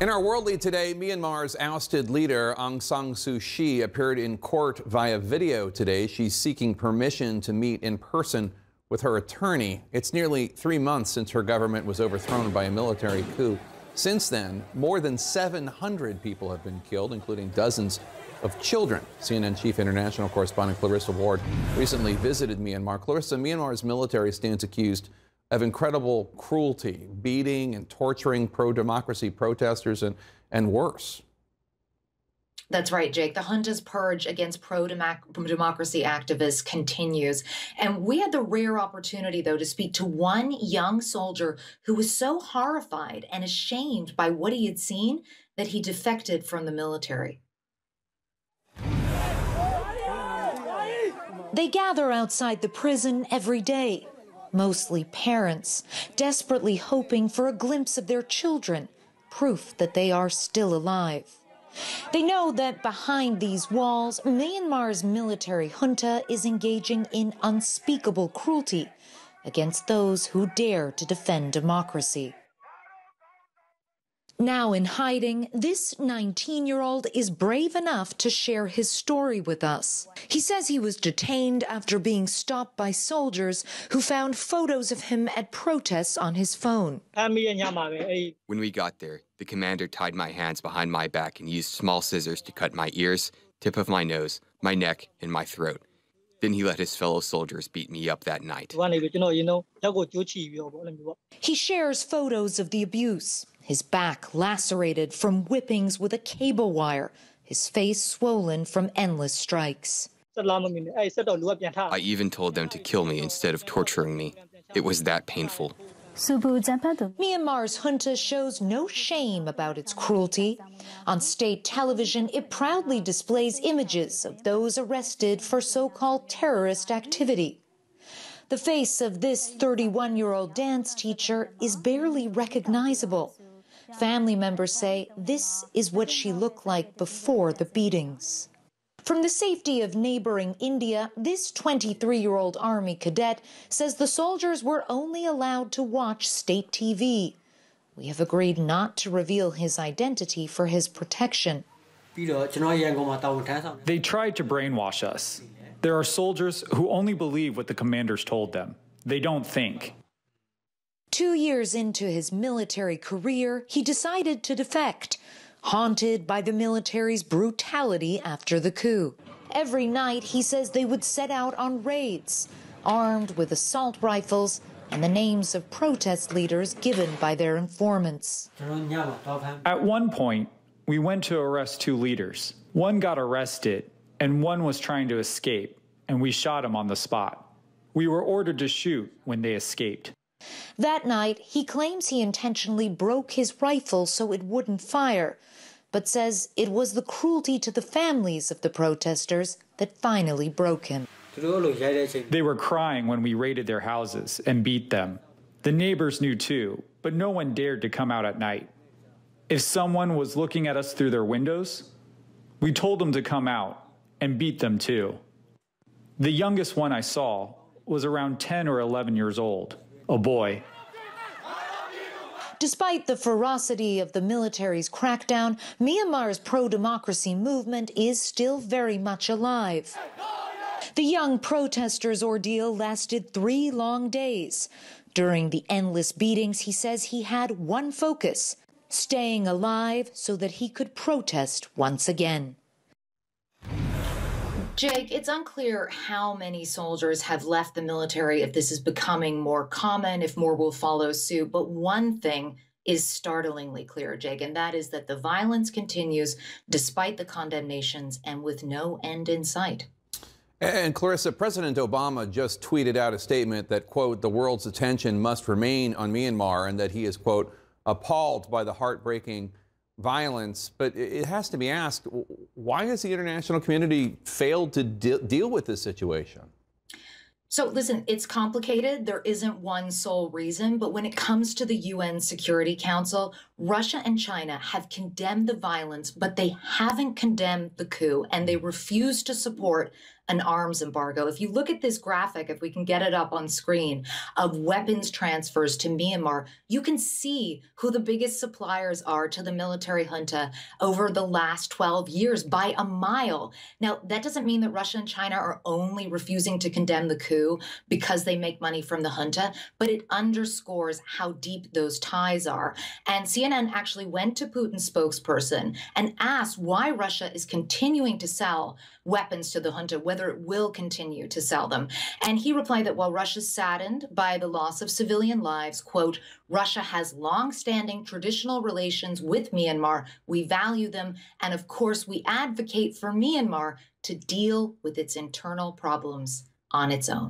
In our World Lead today, Myanmar's ousted leader Aung San Suu Kyi appeared in court via video today. She's seeking permission to meet in person with her attorney. It's nearly 3 months since her government was overthrown by a military coup. Since then, more than 700 people have been killed, including dozens of children. CNN Chief International Correspondent Clarissa Ward recently visited Myanmar. Clarissa, Myanmar's military stands accused of incredible cruelty, beating and torturing pro-democracy protesters and worse. That's right, Jake. The junta's purge against pro-democracy activists continues. And we had the rare opportunity, though, to speak to one young soldier who was so horrified and ashamed by what he had seen that he defected from the military. They gather outside the prison every day, mostly parents, desperately hoping for a glimpse of their children, proof that they are still alive. They know that behind these walls, Myanmar's military junta is engaging in unspeakable cruelty against those who dare to defend democracy. Now in hiding, this 19-year-old is brave enough to share his story with us. He says he was detained after being stopped by soldiers who found photos of him at protests on his phone. When we got there, the commander tied my hands behind my back and used small scissors to cut my ears, tip of my nose, my neck, and my throat. Then he let his fellow soldiers beat me up that night. He shares photos of the abuse. His back lacerated from whippings with a cable wire, his face swollen from endless strikes. I even told them to kill me instead of torturing me. It was that painful. Myanmar's junta shows no shame about its cruelty. On state television, it proudly displays images of those arrested for so-called terrorist activity. The face of this 31-year-old dance teacher is barely recognizable. Family members say this is what she looked like before the beatings. From the safety of neighboring India, this 23-year-old Army cadet says the soldiers were only allowed to watch state TV. We have agreed not to reveal his identity for his protection. They tried to brainwash us. There are soldiers who only believe what the commanders told them. They don't think. 2 years into his military career, he decided to defect, haunted by the military's brutality after the coup. Every night, he says they would set out on raids, armed with assault rifles and the names of protest leaders given by their informants. At one point, we went to arrest 2 leaders. One got arrested, and one was trying to escape, and we shot him on the spot. We were ordered to shoot when they escaped. That night, he claims he intentionally broke his rifle so it wouldn't fire, but says it was the cruelty to the families of the protesters that finally broke him. They were crying when we raided their houses and beat them. The neighbors knew too, but no one dared to come out at night. If someone was looking at us through their windows, we told them to come out and beat them too. The youngest one I saw was around 10 or 11 years old. A boy. Despite the ferocity of the military's crackdown, Myanmar's pro-democracy movement is still very much alive. The young protesters' ordeal lasted 3 long days. During the endless beatings, he says he had one focus: staying alive so that he could protest once again. Jake, it's unclear how many soldiers have left the military, if this is becoming more common, if more will follow suit. But one thing is startlingly clear, Jake, and that is that the violence continues despite the condemnations and with no end in sight. And Clarissa, President Obama just tweeted out a statement that, quote, the world's attention must remain on Myanmar, and that he is, quote, appalled by the heartbreaking violence. But it has to be asked, why has the international community failed to deal with this situation? So listen, it's complicated. There isn't one sole reason, but when it comes to the UN Security Council, Russia and China have condemned the violence, but they haven't condemned the coup, and they refuse to support an arms embargo. If you look at this graphic, if we can get it up on screen, of weapons transfers to Myanmar, you can see who the biggest suppliers are to the military junta over the last 12 years by a mile. Now, that doesn't mean that Russia and China are only refusing to condemn the coup because they make money from the junta, but it underscores how deep those ties are. And CNN actually went to Putin's spokesperson and asked why Russia is continuing to sell weapons to the junta, whether it will continue to sell them. And he replied that while Russia's saddened by the loss of civilian lives, quote, Russia has long-standing traditional relations with Myanmar. We value them. And of course, we advocate for Myanmar to deal with its internal problems on its own.